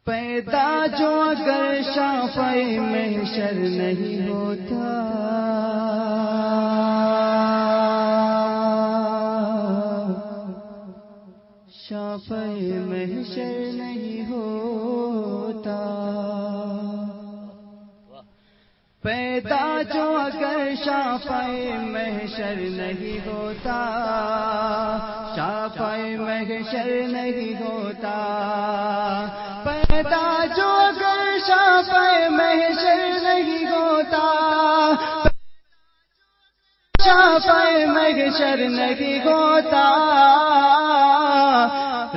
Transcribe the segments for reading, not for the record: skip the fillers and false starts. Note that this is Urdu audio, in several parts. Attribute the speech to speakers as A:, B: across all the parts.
A: پیدا جو اگر شافع محشر نہیں ہوتا، شافع محشر نہیں ہوتا، پیدا جو اگر شافع محشر نہیں ہوتا، شافع محشر نہیں ہوتا، پیدا جو اگر شافع محشر نہیں ہوتا، شافع محشر نہیں ہوتا،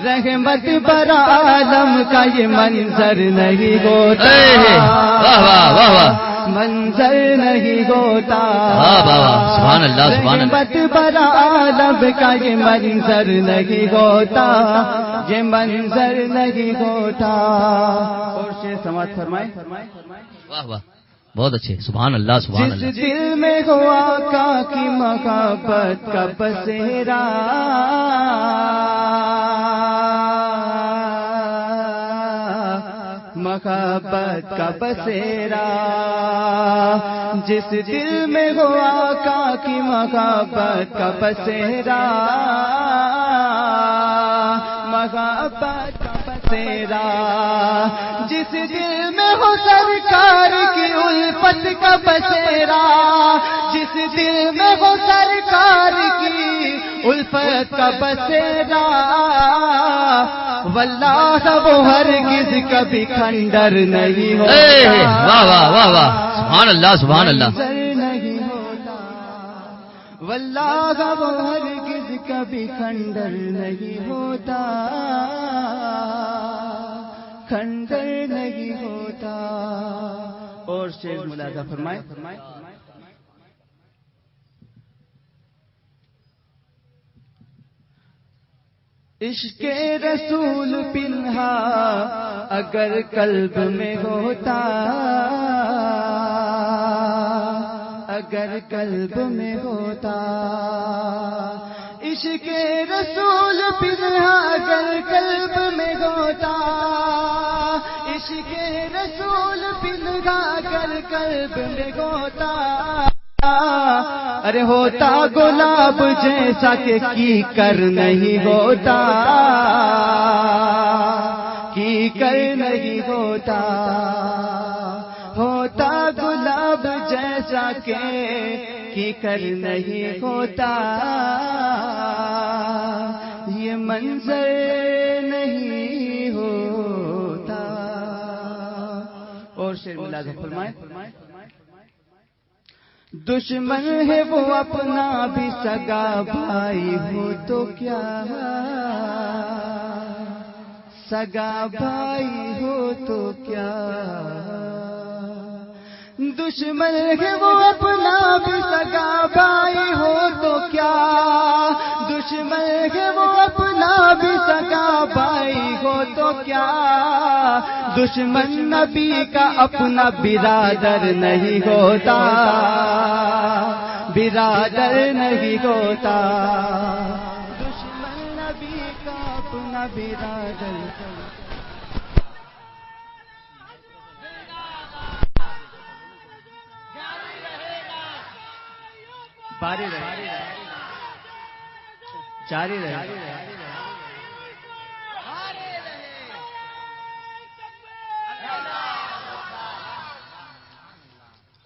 A: رحمت بر عالم کا یہ منظر نہیں ہوتا، منظر نہیں ہوتا،
B: سبحان اللہ سبحان اللہ،
A: رحمت بر عالم کا یہ منظر نہیں ہوتا، یہ منظر نہیں ہوتا۔ اور شعر سماعت فرمائیں۔
B: واہ واہ بہت اچھے، سبحان اللہ سبحان اللہ۔
A: جس دل میں ہو آقا کی محبت کا بسیرا، محبت کا بسیرا، جس دل میں ہو آقا کی محبت کا بسیرا، محبت کا بسیرا، جس دل میں ہو سرکار کی الفت کا بسیرا، جس دل میں ہو سرکار کی الفت کا بسیرا، واللہ وہ ہرگز کبھی کھنڈر نہیں ہوتا،
B: واہ واہ واہ واہ سبحان اللہ سبحان اللہ،
A: نہیں ہوتا، واللہ وہ ہرگز کبھی کھنڈر نہیں ہوتا، کھنڈر نہیں ہوتا۔ اور شعر ملاحظہ فرمائیں۔ عشق رسول پنہا اگر قلب میں ہوتا، اگر قلب میں ہوتا، عشق رسول پنہا اگر قلب میں ہوتا، عشق رسول پنہا اگر قلب میں ہوتا، ارے ہوتا گلاب جیسا کہ کی کر نہیں ہوتا، کی کر نہیں ہوتا، ہوتا گلاب جیسا کہ کی کر نہیں ہوتا، یہ منظر نہیں ہوتا۔ اور شعر ملاحظہ فرمائیں۔ دشمن ہے وہ اپنا بھی سگا بھائی ہو تو کیا، سگا بھائی ہو تو کیا، دشمن ہے وہ اپنا بھی سگا بھائی ہو تو کیا، دشمن ہے وہ اپنا بھی سگا بھائی ہو تو کیا، دشمن نبی کا اپنا برادر نہیں ہوتا، برادر نہیں ہوتا، دشمن نبی کا اپنا برادر۔ باری رہے، جاری رہے،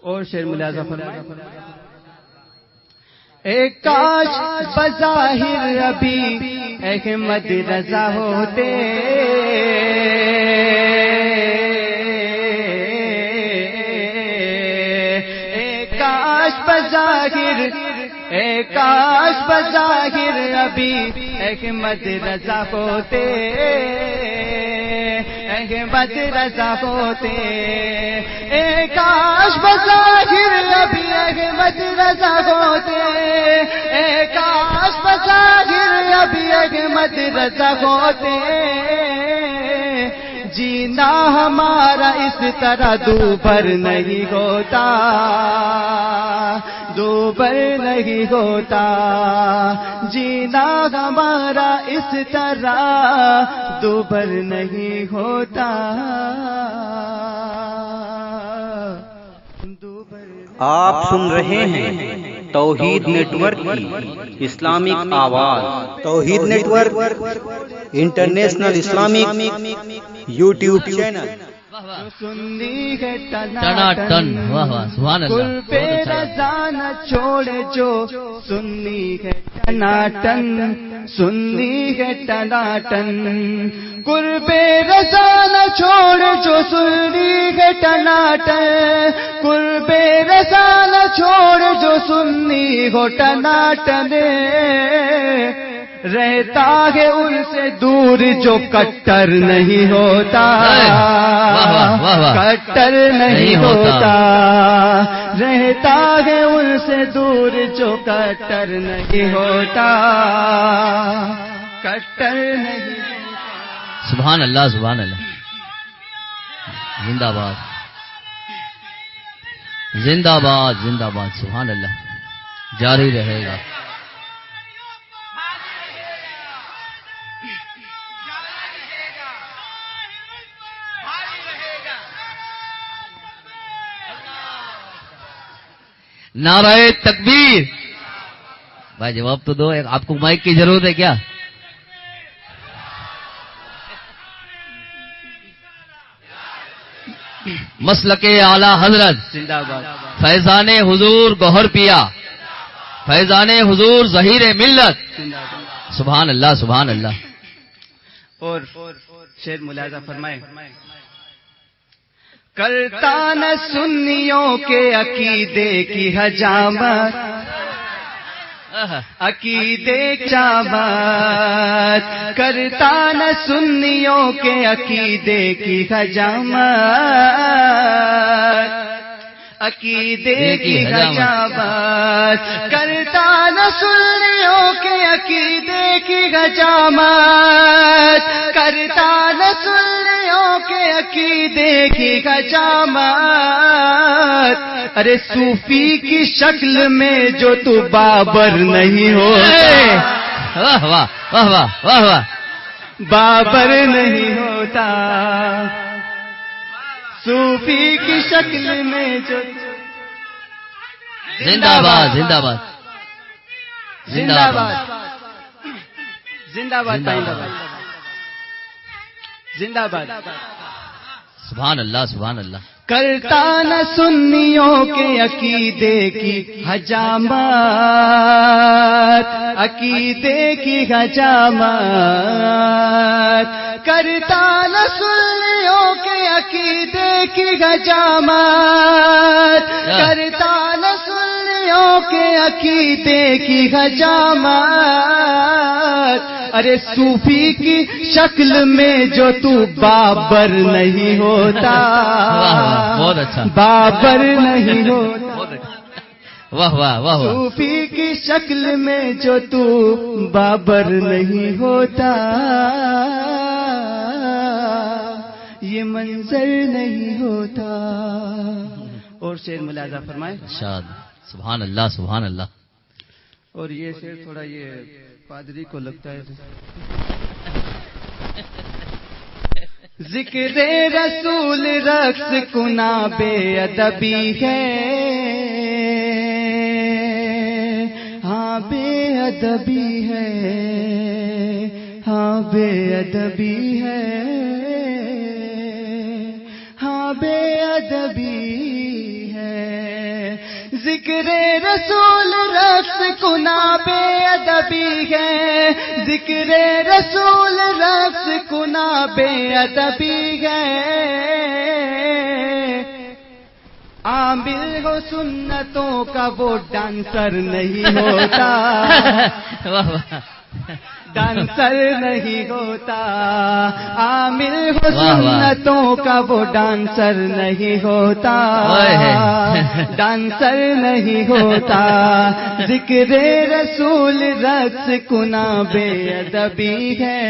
A: اور شعر ملاحظہ فرمائیں۔ ایک کاش بظاہر ابھی احمد رضا ہوتے، ایک کاش بظاہر، ایک کاش بظاہر ابھی احمد رضا ہوتے، احمد رضا ہوتے، ایک کاش بظاہر ابھی احمد رضا ہوتے، ایک کاش بظاہر ابھی احمد رضا ہوتے، جینا ہمارا اس طرح دوبھر نہیں ہوتا، دوبر نہیں ہوتا، جینا ہمارا اس طرح دوبر نہیں ہوتا.
C: آپ سن رہے ہیں توحید نیٹ ورک کی اسلامک آواز. Tauheed network international Islamic YouTube channel.
A: سنی ہے
B: ٹناٹن. واہ واہ سبحان اللہ.
A: گل پہ رضا نہ چھوڑے جو سنی ہے ٹناٹن، سنی ہے ٹناٹن. گل پہ رضا نہ چھوڑے جو سنی ہے ٹناٹن، گل پہ رضا نہ چھوڑے جو سنی ہو ٹناٹن. رہتا ہے ان سے دور جو کٹر نہیں ہوتا، کٹر نہیں ہوتا. رہتا ہے ان سے دور جو کٹر نہیں ہوتا، کٹر نہیں.
B: سبحان اللہ سبحان اللہ. زندہ باد زندہ باد زندہ باد. سبحان اللہ. جاری رہے گا. نعرہ تکبیر. بھائی جواب تو دو. آپ کو مائک کی ضرورت ہے کیا؟ مسلک اعلی حضرت
A: زندہ باد.
B: فیضان حضور گوہر پیا، فیضان حضور ظہیر ملت. سبحان اللہ سبحان اللہ.
A: اور شعر ملاحظہ فرمائیں. کرتا نہ سنیوں کے عقیدے کی حجامت، عقیدے چامت. کرتا نہ سنیوں کے عقیدے کی حجامت، عقیدے کی حجامت. کرتا نہ سنیوں کے عقیدے کی حجامت، کرتا نہ سنیوں کے عقیدے کی حجامت. ارے صوفی کی شکل میں جو تو بابر نہیں ہوتا،
B: واہ واہ واہ واہ واہ واہ.
A: بابر نہیں ہوتا. صوفی کی شکل میں جو.
B: زندہ باد زندہ باد
A: زندہ باد زندہ باد زندہ باد.
B: سبحان اللہ سبحان اللہ.
A: کرتا نہ سنیوں کے عقیدے کی حجامت، عقیدے کی حجامت. کرتا نہ سنیوں کے عقیدے کی حجامت، کرتا نہ سنیوں کے عقیدے کی حجامت. ارے صوفی کی شکل میں جو تو بابر نہیں ہوتا،
B: بہت اچھا.
A: بابر نہیں ہوتا.
B: واہ واہ واہ واہ.
A: صوفی کی شکل میں جو تو بابر نہیں ہوتا، یہ منظر نہیں ہوتا. اور شعر ملاحظہ فرمائے.
B: ارشاد. سبحان اللہ سبحان اللہ.
A: اور یہ شعر تھوڑا یہ پادری کو لگتا ہے. ذکر رسول رقص کنا بے ادبی ہے، ہاں بے ادبی ہے، ہاں بے ادبی ہے، ہاں بے ادبی ہے. ذکر رسول رقص کنا بے ادبی ہے، ذکر رسول رقص کنا بے ادبی ہے. عامل ہو سنتوں کا وہ ڈانسر نہیں ہوتا، ڈانسر نہیں ہوتا. عامل ہو سنتوں کا وہ ڈانسر نہیں ہوتا، ڈانسر نہیں ہوتا. ذکر رسول رقص کنا بے ادبی ہے،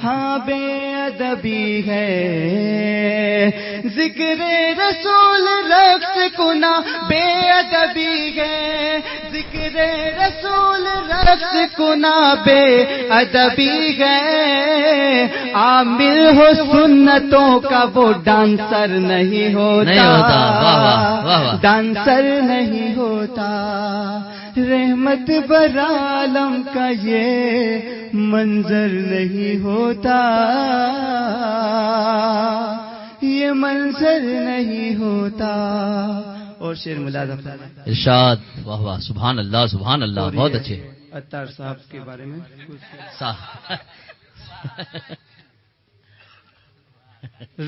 A: ہاں بے ادبی ہے. ذکر رسول رقص کنا بے ادبی ہے، ذکر رسول رقص کنا بے ادبی ہے، عامل ہو سنتوں کا وہ ڈانسر نہیں ہوتا، ڈانسر نہیں ہوتا، رحمت بر عالم کا یہ منظر نہیں ہوتا، یہ منظر نہیں ہوتا۔ اور شعر ملاحظہ
B: ارشاد، واہ واہ، سبحان اللہ سبحان اللہ، بہت اچھے۔
A: عطار صاحب کے بارے میں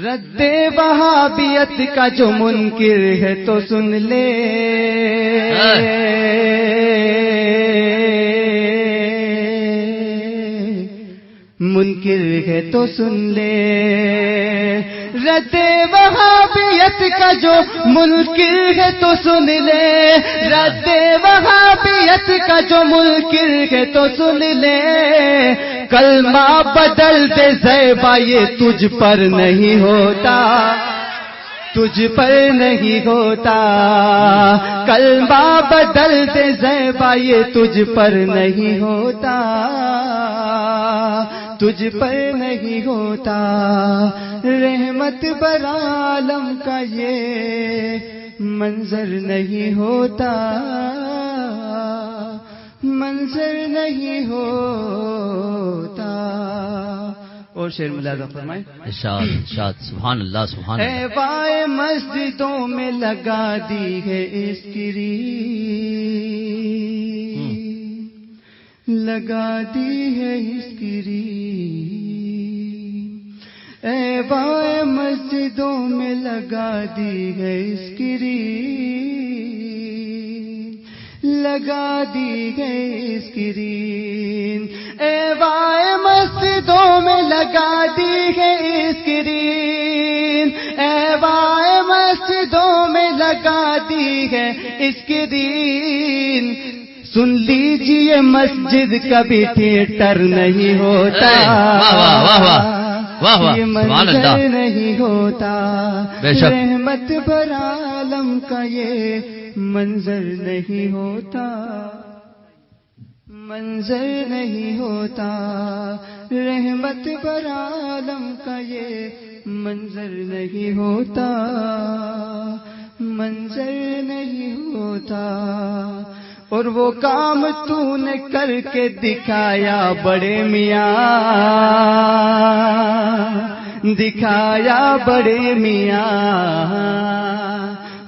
A: رد وہابیت کا جو منکر ہے تو سن لے، منکر ہے تو سن لے، رد وہابیت کا جو منکر ہے تو سن لے، رد وہابیت کا جو منکر ہے تو سن لے، کلمہ بدل دے زیبا یہ تجھ پر نہیں ہوتا، تجھ پر نہیں ہوتا، کلمہ بدل دے زیبا یہ تجھ پر نہیں ہوتا، تجھ پر نہیں ہوتا، رحمت بر عالم کا یہ منظر نہیں ہوتا، منظر نہیں ہوتا۔ اور شعر ملاحظہ فرمائیں۔
B: ارشاد ارشاد، سبحان اللہ سبحان اللہ۔
A: ایوائے مسجدوں میں لگا دی ہے اسکرین، لگا دی ہے اسکرین، ایوائے مسجدوں میں لگا دی ہے اسکرین، لگا دی ہے اسکرین، ایوائے مسجدوں میں لگا دی ہے اسکرین، ایوائے مسجدوں میں لگا دی ہے اسکرین، سن لیجئے مسجد کبھی تھیٹر نہیں ہوتا، یہ منظر نہیں ہوتا، رحمت بر عالم کا یہ منظر نہیں ہوتا، منظر نہیں ہوتا، رحمت بر عالم کا یہ منظر نہیں ہوتا، منظر نہیں ہوتا۔ اور وہ کام تو نے کر کے دکھایا بڑے میاں، دکھایا بڑے میاں،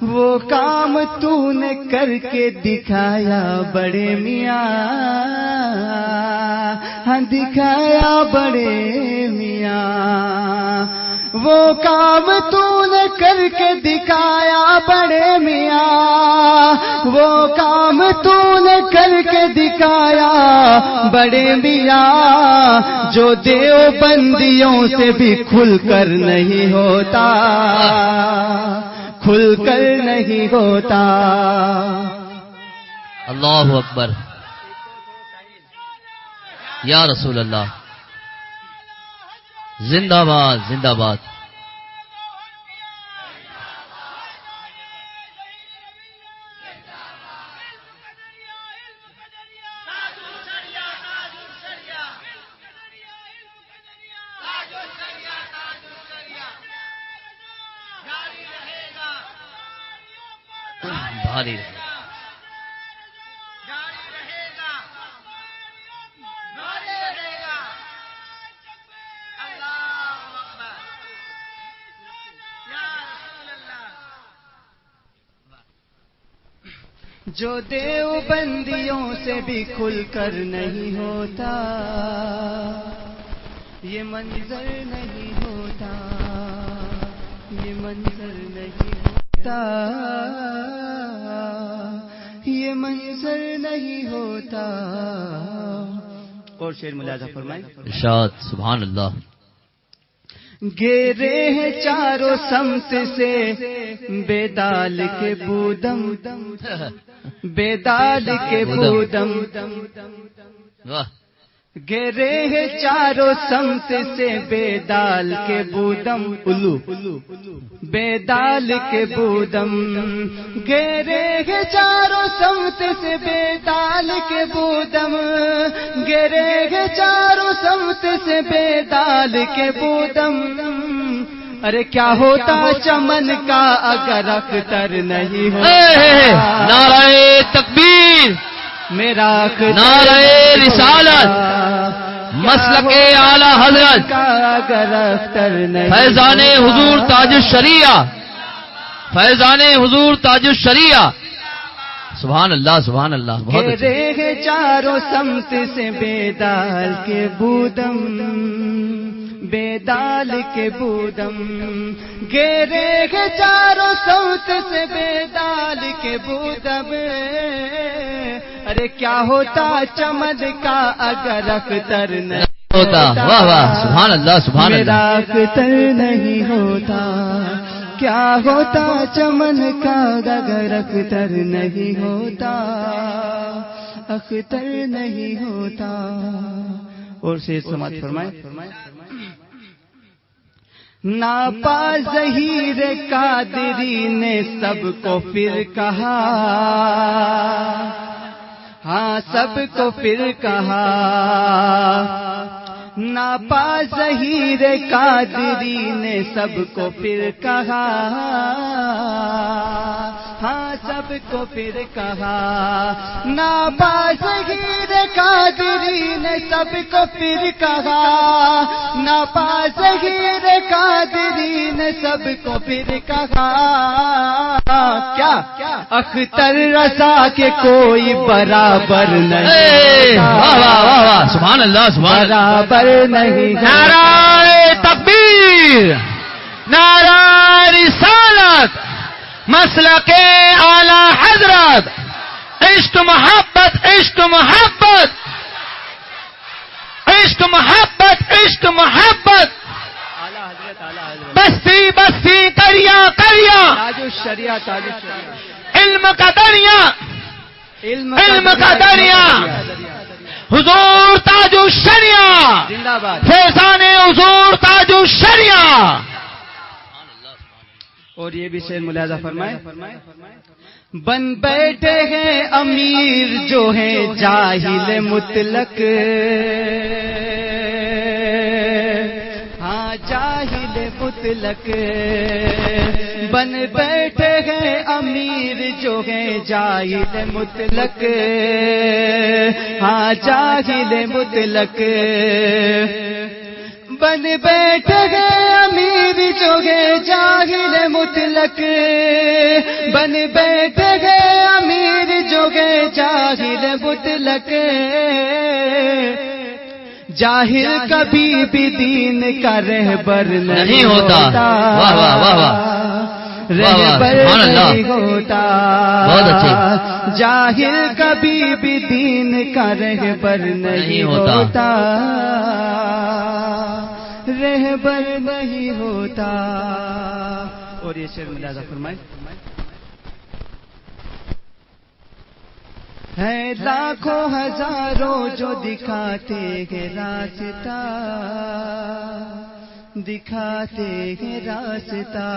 A: وہ کام تو نے کر کے دکھایا بڑے میاں، ہاں دکھایا بڑے میاں، وہ کام تو نے کر کے دکھایا بڑے میاں، وہ کام تو نے کر کے دکھایا بڑے میاں، جو دیوبندیوں سے بھی کھل کر نہیں ہوتا، کھل کر نہیں ہوتا۔
B: اللہ اکبر، یا رسول اللہ، زندہ باد زندہ باد۔ بھاری رہے
A: جو دیوبندیوں سے بھی کھل کر نہیں ہوتا، یہ منظر نہیں ہوتا، یہ منظر نہیں ہوتا، یہ منظر نہیں ہوتا۔ اور شعر ملاحظہ فرمائیں۔
B: ارشاد، سبحان اللہ۔
A: گیرے ہیں چاروں سمت سے بیدال کے بودم، بیدال کے بودم،
B: واہ،
A: گرے ہے چاروں سمت سے بیدال کے بودم، الو بیدال کے بودم، گرے ہے چاروں سمت سے بیدال کے بودم، گرے ہے چاروں سمت سے بیدال کے بودم، ارے کیا ہوتا چمن کا اگر اختر نہیں ہوتا،
B: نعرہ تکبیر،
A: میرا
B: نعرہ رسالت، مسلک اعلی حضرت
A: کا اگر اختر نہیں،
B: فیضان حضور تاج الشریعہ، فیضان حضور تاج الشریعہ، سبحان اللہ سبحان اللہ، بہت اچھا۔
A: گرے چاروں سمت سے بیدال کے بودم، بیدال کے بودم، گرے چاروں سمت سے بیدال کے بودم، ارے کیا ہوتا چمن کا اگر اختر نہیں
B: ہوتا، واہ واہ، سبحان اللہ سبحان
A: میرا
B: اللہ،
A: اختر نہیں ہوتا، کیا ہوتا چمن کا اگر اختر نہیں ہوتا، اختر نہیں ہوتا۔ اور سے سماعت فرمائے، ناپا ظہیر قادری نے سب کو پھر کہا، ہاں سب کو پھر کہا، ناپا ظہیر قادری نے سب کو پھر کہا، ہاں سب کو پھر کہا، ناپا ظہیر قادری نے سب کو پھر کہا، ناپا ظہیر قادری نے سب کو پھر کہا، کیا اختر رضا کے کوئی برابر نہیں،
B: واہ واہ واہ واہ، سبحان اللہ سبحان اللہ،
A: برابر نہیں،
B: نعرہ تکبیر، نعرہ رسالت، مسلک اعلی حضرت، عشق محبت عشق محبت عشق محبت عشق محبت، بستی بستی کریا کریا،
A: تاج الشریعہ، تاج الشریعہ،
B: علم کا دریا، علم کا دریا، حضور تاج الشریعہ،
A: زندہ باد۔
B: فیضان حضور تاج الشریعہ۔
A: اور یہ بھی شعر ملاحظہ فرمائے، بن بیٹھے ہیں امیر جو ہیں جاہل مطلق، ہاں جاہل مطلق، بن بیٹھے ہیں امیر جو ہیں جاہل مطلق، ہاں جاہل مطلق، بن بیٹھے ہیں امیر جو ہے جاہل مطلق، بن بیٹھے ہیں امیر جو ہے جاہل مطلق، جاہل کبھی بھی دین کا رہبر نہیں ہوتا،
B: واہ واہ واہ واہ،
A: رہبر
B: سبحان اللہ،
A: نہیں ہوتا،
B: بہت اچھے،
A: جاہل کبھی بھی دین کا رہبر نہیں ہوتا، رہبر نہیں ہوتا۔ اور یہ شعر ملاحظہ فرمائے، ہے لاکھوں ہزاروں جو دکھاتے ہیں راستہ، دکھاتے ہیں راستہ،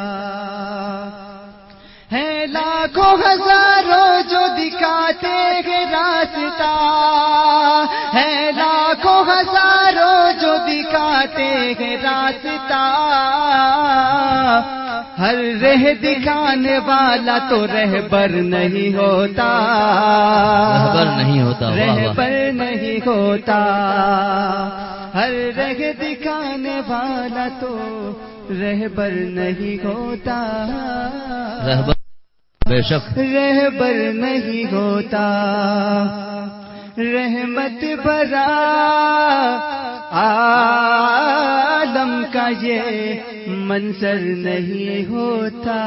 A: ہے لاکھوں ہزاروں جو دکھاتے ہیں راستہ، ہے لاکھوں ہزاروں جو دکھاتے ہیں راستہ، ہر رہ دکھانے والا تو رہبر نہیں ہوتا،
B: رہبر نہیں ہوتا، واہ واہ،
A: رہبر نہیں ہوتا، ہر رہ دکھانے والا تو رہبر نہیں ہوتا،
B: رہبر بے شک،
A: رہبر نہیں ہوتا، رحمت برا عالم کا یہ منظر نہیں ہوتا،